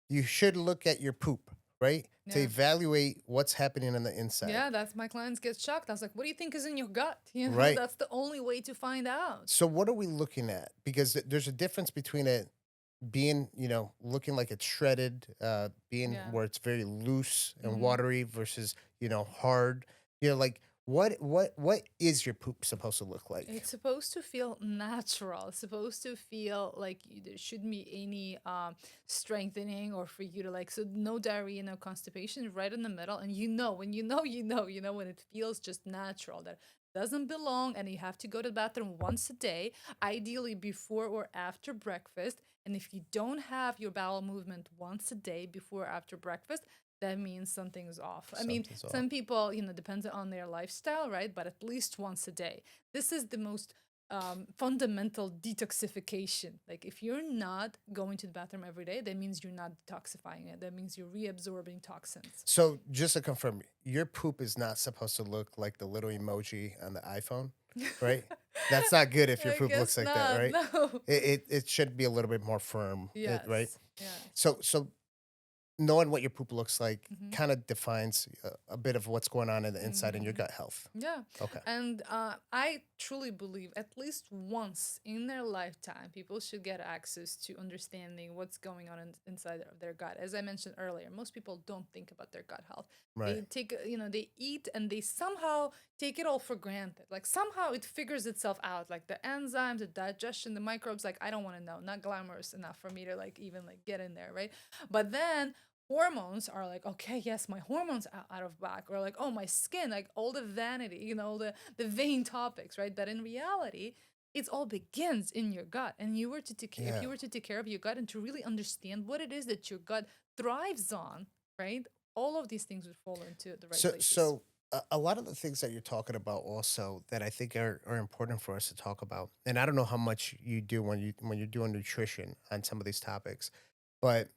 You should look at your poop, right? To Yeah. evaluate what's happening on the inside. Yeah, that's my clients get shocked. I was like, what do you think is in your gut? Right. That's the only way to find out. So what are we looking at? Because there's a difference between it being, looking like it's shredded, being Yeah. where it's very loose and Mhm. watery versus, hard. Like What is your poop supposed to look like? It's supposed to feel natural. It's supposed to feel like there shouldn't be any strengthening or for you to like, so no diarrhea, no constipation, right in the middle. And when when it feels just natural, that doesn't belong, and you have to go to the bathroom once a day, ideally before or after breakfast. And if you don't have your bowel movement once a day before or after breakfast, that means something's off. I mean, Something's off. some people, depends on their lifestyle, right? But at least once a day. This is the most fundamental detoxification. Like, if you're not going to the bathroom every day, that means you're not detoxifying it. That means you're reabsorbing toxins. So just to confirm, your poop is not supposed to look like the little emoji on the iPhone, right? That's not good if your I poop looks guess like that, not. right? No. It should be a little bit more firm, right? Yes. Yes. So knowing what your poop looks like Mm-hmm. kind of defines a bit of what's going on in the inside in your Mm-hmm. gut health. Yeah. Okay. And I truly believe at least once in their lifetime, people should get access to understanding what's going on inside of their gut. As I mentioned earlier, most people don't think about their gut health. Right. They take, they eat and they somehow take it all for granted. Like, somehow it figures itself out. Like, the enzymes, the digestion, the microbes, like, I don't want to know. Not glamorous enough for me to like even like get in there, right? But then hormones are like, okay, yes, my hormones are out of whack, or like, oh, my skin, like all the vanity, the vain topics, right? But in reality, it all begins in your gut. And you were to take if Yeah. you were to take care of your gut and to really understand what it is that your gut thrives on, right? All of these things would fall into the right So places. so a lot of the things that you're talking about also that I think are important for us to talk about, and I don't know how much you do when you're doing nutrition on some of these topics, but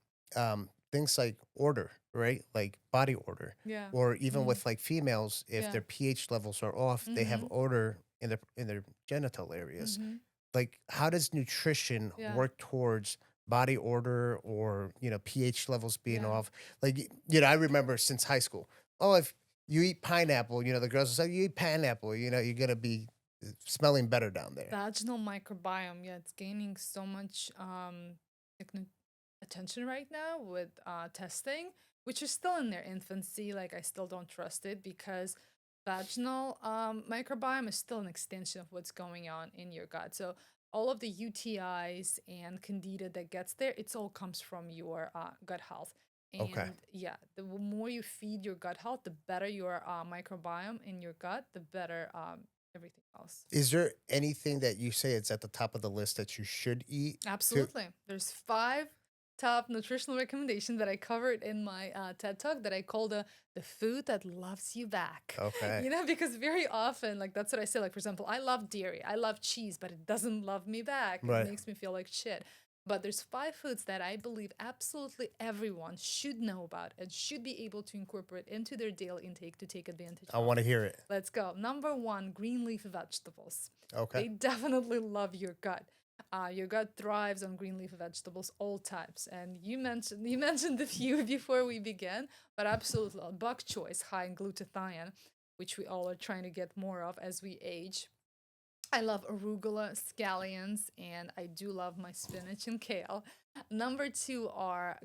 things like order, right? Like body order, Yeah. or even Mhm. with like females, if Yeah. their pH levels are off, they have Mhm. odor in their genital areas. Mhm. Like, how does nutrition Yeah. work towards body order or pH levels being Yeah. off? Like, I remember since high school. Oh, if you eat pineapple, the girls will say, you eat pineapple, you're gonna be smelling better down there. Vaginal microbiome, yeah, it's gaining so much like, attention right now with testing, which is still in their infancy. Like, I still don't trust it, because vaginal microbiome is still an extension of what's going on in your gut. So all of the UTIs and candida that gets there, it's all comes from your gut health. Okay. And yeah, the more you feed your gut health, the better your microbiome in your gut, the better everything else. Is there anything that you say it's at the top of the list that you should eat to Absolutely. There's 5 top nutritional recommendations that I covered in my TED Talk that I call the food that loves you back. Okay. Because very often, like, that's what I say. Like, for example, I love dairy, I love cheese, but it doesn't love me back. It Right. makes me feel like shit. But there's 5 foods that I believe absolutely everyone should know about and should be able to incorporate into their daily intake to take advantage I of. want to hear it. Let's go. Number 1, green leafy vegetables. Okay. They definitely love your gut. Your gut thrives on green leafy vegetables, all types. And you mentioned a few before we began, but absolutely, bok choy is high in glutathione, which we all are trying to get more of as we age. I love arugula, scallions, and I do love my spinach and kale. Number 2 are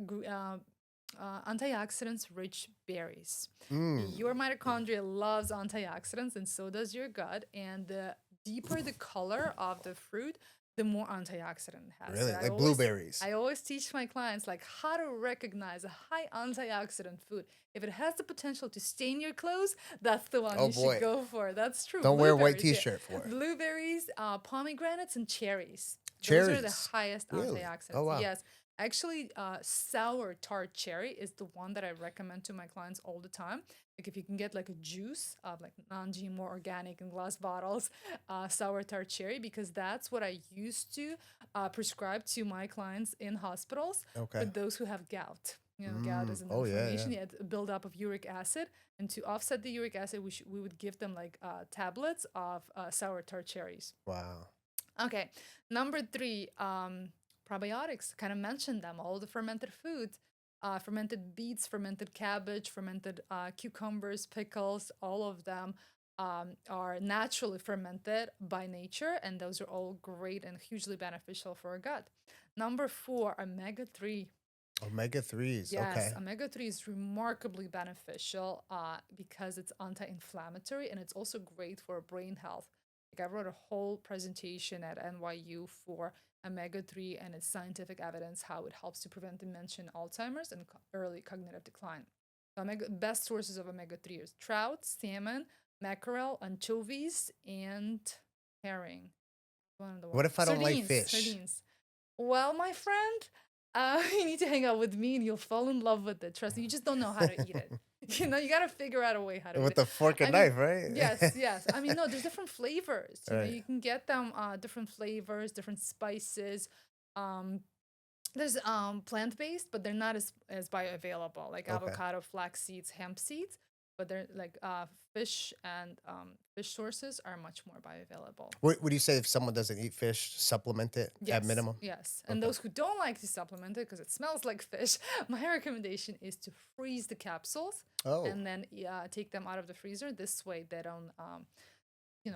antioxidants rich berries. Mm. Your mitochondria loves antioxidants, and so does your gut. And the deeper the color of the fruit, the more antioxidant it has. Really? So Like blueberries. I always teach my clients like how to recognize a high antioxidant food. If it has the potential to stain your clothes, that's the one Oh you boy. should go for. That's true. Don't wear a white Blueberries, yeah. t-shirt for it. Blueberries, pomegranates, and cherries. Those are the Cherries. highest Really? antioxidants. Oh wow. Yes. Actually, sour tart cherry is the one that I recommend to my clients all the time. Like, if you can get like a juice of like non-GMO organic in glass bottles, sour tart cherry, because that's what I used to prescribe to my clients in hospitals for Okay. those who have gout. Gout is an Oh yeah, inflammation, yeah. yet a buildup of uric acid, and to offset the uric acid, we would give them like tablets of sour tart cherries. Wow. Okay, number 3, probiotics. Kind of mentioned them. All the fermented foods, fermented beets, fermented cabbage, fermented cucumbers, pickles. All of them are naturally fermented by nature, and those are all great and hugely beneficial for our gut. Number 4, omega 3 Omega 3s. Yes, Okay. omega-3 is remarkably beneficial because it's anti-inflammatory and it's also great for brain health. Like I wrote a whole presentation at NYU for omega-3 and its scientific evidence how it helps to prevent dementia, Alzheimer's, and early cognitive decline. So best sources of omega-3 is trout, salmon, mackerel, anchovies, and herring. One of the What one. if I don't like Sardines, fish? sardines. Well, my friend, you need to hang out with me and you'll fall in love with it. Trust me, you just don't know how to eat it. You got to figure out a way how to eat With it. the fork I and mean, knife, right? yes, yes. I mean, no, there's different flavors. Right. You can get them different flavors, different spices. Um, there's plant-based, but they're not as bioavailable, like Okay. avocado, flax seeds, hemp seeds. But they're like fish and fish sources are much more bioavailable. What would you say if someone doesn't eat fish, supplement it at Yes, minimum? yes. And Okay. those who don't like to supplement it because it smells like fish, my recommendation is to freeze the capsules Oh, and then take them out of the freezer. This way they don't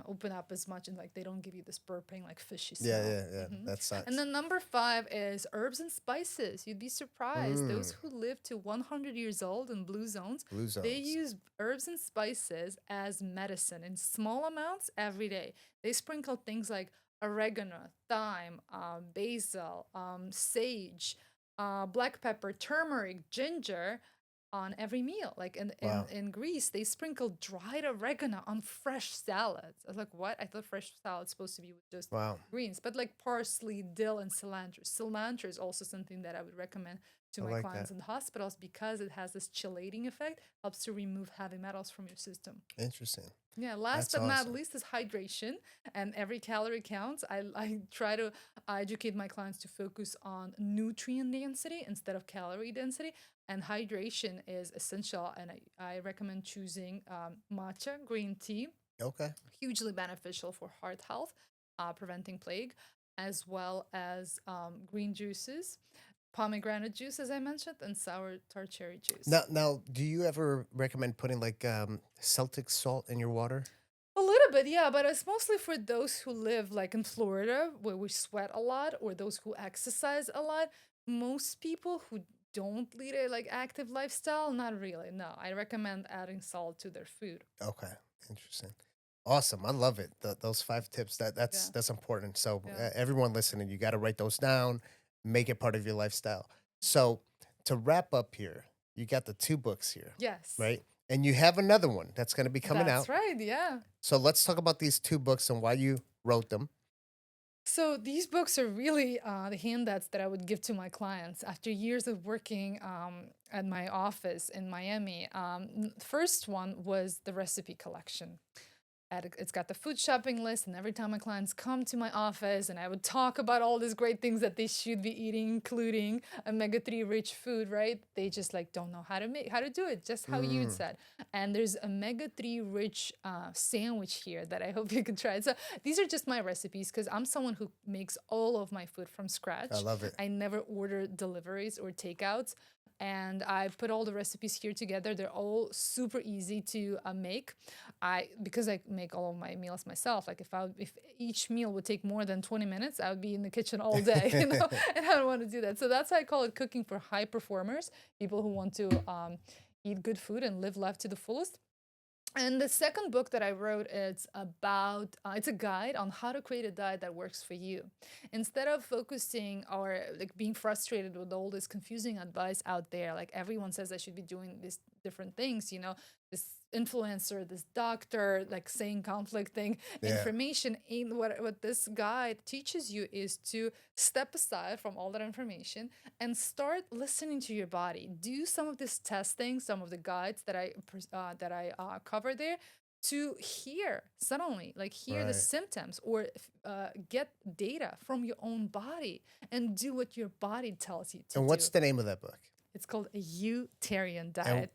open up as much and like they don't give you this burping like fishy yeah, smell. yeah, yeah. That And sucks. then number 5 is herbs and spices. You'd be surprised. Mm, Those who live to 100 years old in blue zones, blue they zones. use herbs and spices as medicine in small amounts every day. They sprinkle things like oregano, thyme, basil, sage, black pepper, turmeric, ginger on every meal. Like Wow. in Greece, they sprinkle dried oregano on fresh salads. I was like, what? I thought fresh salad's supposed to be with just Wow. greens, but like parsley, dill, and cilantro. Cilantro is also something that I would recommend to I my like that. clients in the hospitals because it has this chelating effect, helps to remove heavy metals from your system. Interesting. Yeah, last That's but not awesome. least is hydration, and every calorie counts. I try to educate my clients to focus on nutrient density instead of calorie density, and hydration is essential. And I recommend choosing matcha green tea, Okay. hugely beneficial for heart health, preventing plague, as well as green juices, pomegranate juice, as I mentioned, and sour tart cherry juice. Now, do you ever recommend putting like Celtic salt in your water? A little bit, yeah, but it's mostly for those who live like in Florida where we sweat a lot or those who exercise a lot. Most people who don't lead a like active lifestyle, not really. No, I recommend adding salt to their food. Okay. Interesting. Awesome. I love it. Those 5 tips Yeah. that's important. So Yeah. everyone listening, you got to write those down, make it part of your lifestyle. So to wrap up here, you got the 2 books here, Yes. right? And you have another one that's going to be coming That's out. right. Yeah. So let's talk about these 2 books and why you wrote them. So these books are really the handouts that I would give to my clients after years of working at my office in Miami. First one was the recipe collection. It's got the food shopping list, and every time my clients come to my office, and I would talk about all these great things that they should be eating, including omega-3 rich food, right? They just like don't know how to do it, just how you Mm, said. And there's omega-3 rich sandwich here that I hope you can try. So these are just my recipes because I'm someone who makes all of my food from I scratch. love it. I never order deliveries or takeouts, and I've put all the recipes here together. They're all super easy to make. Because I make all of my meals myself. Like if each meal would take more than 20 minutes, I would be in the kitchen all day, and I don't want to do that. So that's why I call it cooking for high performers, people who want to eat good food and live life to the fullest. And the second book that I wrote, it's a guide on how to create a diet that works for you. Instead of focusing or like being frustrated with all this confusing advice out there, like everyone says I should be doing these different things, this influencer, this doctor, like saying conflicting Yeah. information. In what this guide teaches you is to step aside from all that information and start listening to your body. Do some of this testing, some of the guides that I cover there, to hear suddenly, like hear the Right. symptoms or get data from your own body and do what your body tells you to And what's do. the name of that book? It's called a Utarian And diet.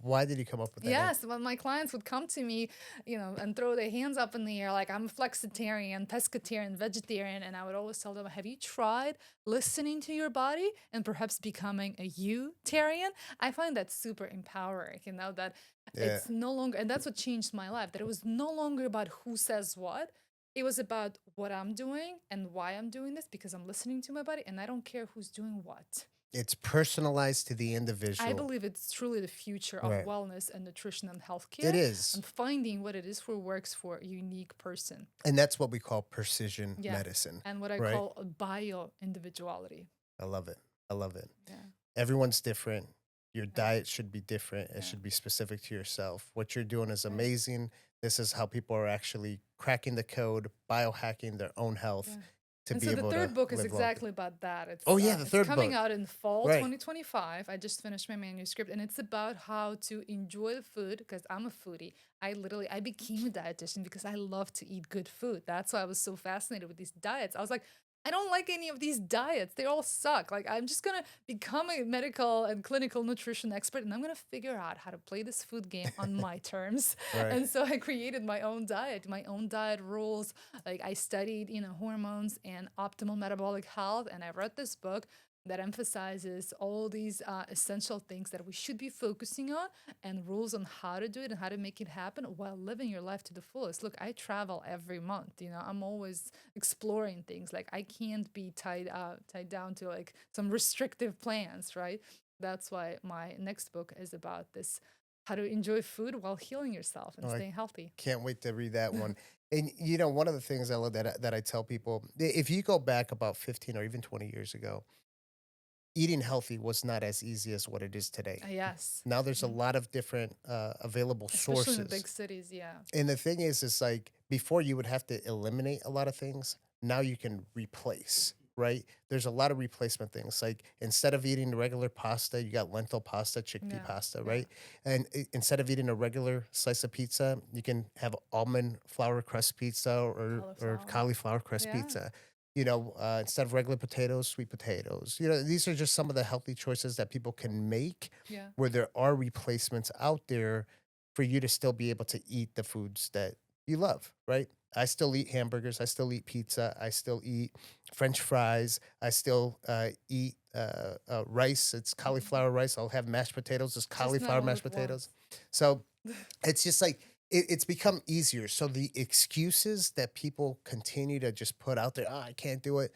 why did you come up with that name? Yes, when my clients would come to me, and throw their hands up in the air like I'm a flexitarian, pescatarian, vegetarian, and I would always tell them, "Have you tried listening to your body and perhaps becoming a Utarian?" I find that super empowering, that Yeah. it's no longer, and that's what changed my life, that it was no longer about who says what. It was about what I'm doing and why I'm doing this because I'm listening to my body and I don't care who's doing what. It's personalized to the I individual. believe it's truly the future of Right. wellness and nutrition and It healthcare, is. and finding what it is for works for a unique person. And that's what we call precision Yeah. medicine, And what I right? call a bio individuality. I love it. I love it. Yeah. Everyone's different. Your Yeah. diet should be different. It Yeah. should be specific to yourself. What you're doing is Right. amazing. This is how people are actually cracking the code, biohacking their own health Yeah. to And be so the able third to book is live long. exactly about that. Oh yeah, the It's third coming book. out in fall Right. 2025. I just finished my manuscript, and it's about how to enjoy the food, because I'm a foodie. I became a dietitian because I love to eat good food. That's why I was so fascinated with these diets. I was like, I don't like any of these diets. They all suck. Like, I'm just gonna become a medical and clinical nutrition expert, and I'm gonna figure out how to play this food game on my terms. Right. And so I created my own diet rules. Like, I studied, hormones and optimal metabolic health, and I wrote this book that emphasizes all these essential things that we should be focusing on, and rules on how to do it and how to make it happen while living your life to the fullest. Look, I travel every month. I'm always exploring things. Like, I can't be tied down to like some restrictive plans, right? That's why my next book is about this: how to enjoy food while healing yourself and Oh, I staying healthy. can't wait to read that one. And one of the things, Ella, that I tell people, if you go back about 15 or even 20 years ago, eating healthy was not as easy as what it is today. Yes. Now there's a Mhm. lot of different available Especially in the sources. big cities, yeah. And the thing is like before you would have to eliminate a lot of things. Now you can replace, right? There's a lot of replacement things. Like instead of eating regular pasta, you got lentil pasta, chickpea Yeah. pasta, Yeah. right? And instead of eating a regular slice of pizza, you can have almond flour crust pizza or Cauliflower. cauliflower crust Yeah. pizza. Instead of regular potatoes, sweet potatoes. These are just some of the healthy choices that people can make Yeah. where there are replacements out there for you to still be able to eat the foods that you love, right? I still eat hamburgers. I still eat pizza. I still eat French fries. I still eat rice. It's cauliflower rice. I'll have mashed potatoes. It's Just not cauliflower all mashed at potatoes. once. So it's just like it's become easier. So the excuses that people continue to just put out there, oh, I can't do it.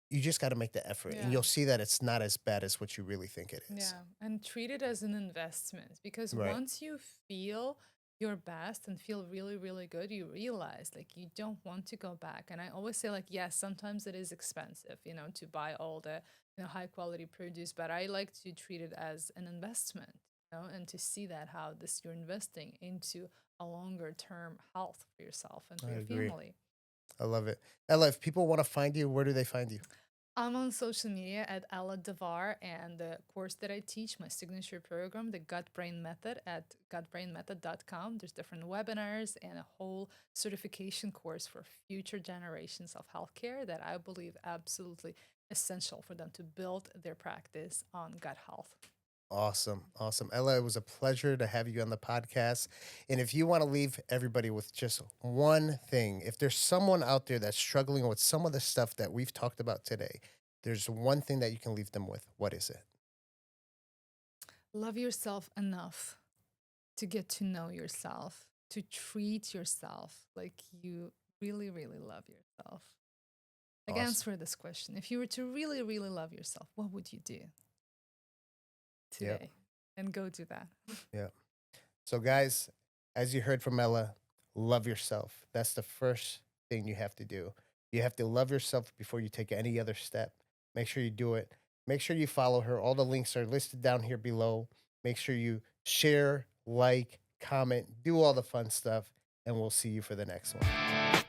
You just got to make the effort, and Yeah. you'll see that it's not as bad as what you really think it is. Yeah. And treat it as an investment, because Right. once you feel your best and feel really, really good, you realize like you don't want to go back. And I always say, like, yes, sometimes it is expensive, to buy all the high quality produce, but I like to treat it as an investment, and to see that how this you're investing into a longer term health for yourself and for I your agree. family. I love it. Ella, if people want to find you, where do they find you? I'm on social media at Ella Davar, and the course that I teach, my signature program, the Gut Brain Method, at gutbrainmethod.com. There's different webinars and a whole certification course for future generations of healthcare that I believe absolutely essential for them to build their practice on gut health. Awesome. Awesome. Ella, it was a pleasure to have you on the podcast. And if you want to leave everybody with just one thing, if there's someone out there that's struggling with some of the stuff that we've talked about today, there's one thing that you can leave them with. What is it? Love yourself enough to get to know yourself, to treat yourself like you really, really love yourself. Like, Awesome. answer this question. If you were to really, really love yourself, what would you do today? And go do that. Yeah. So, guys, as you heard from Ella, love yourself. That's the first thing you have to do. You have to love yourself before you take any other step. Make sure you do it. Make sure you follow her. All the links are listed down here below. Make sure you share, like, comment, do all the fun stuff, and we'll see you for the next one.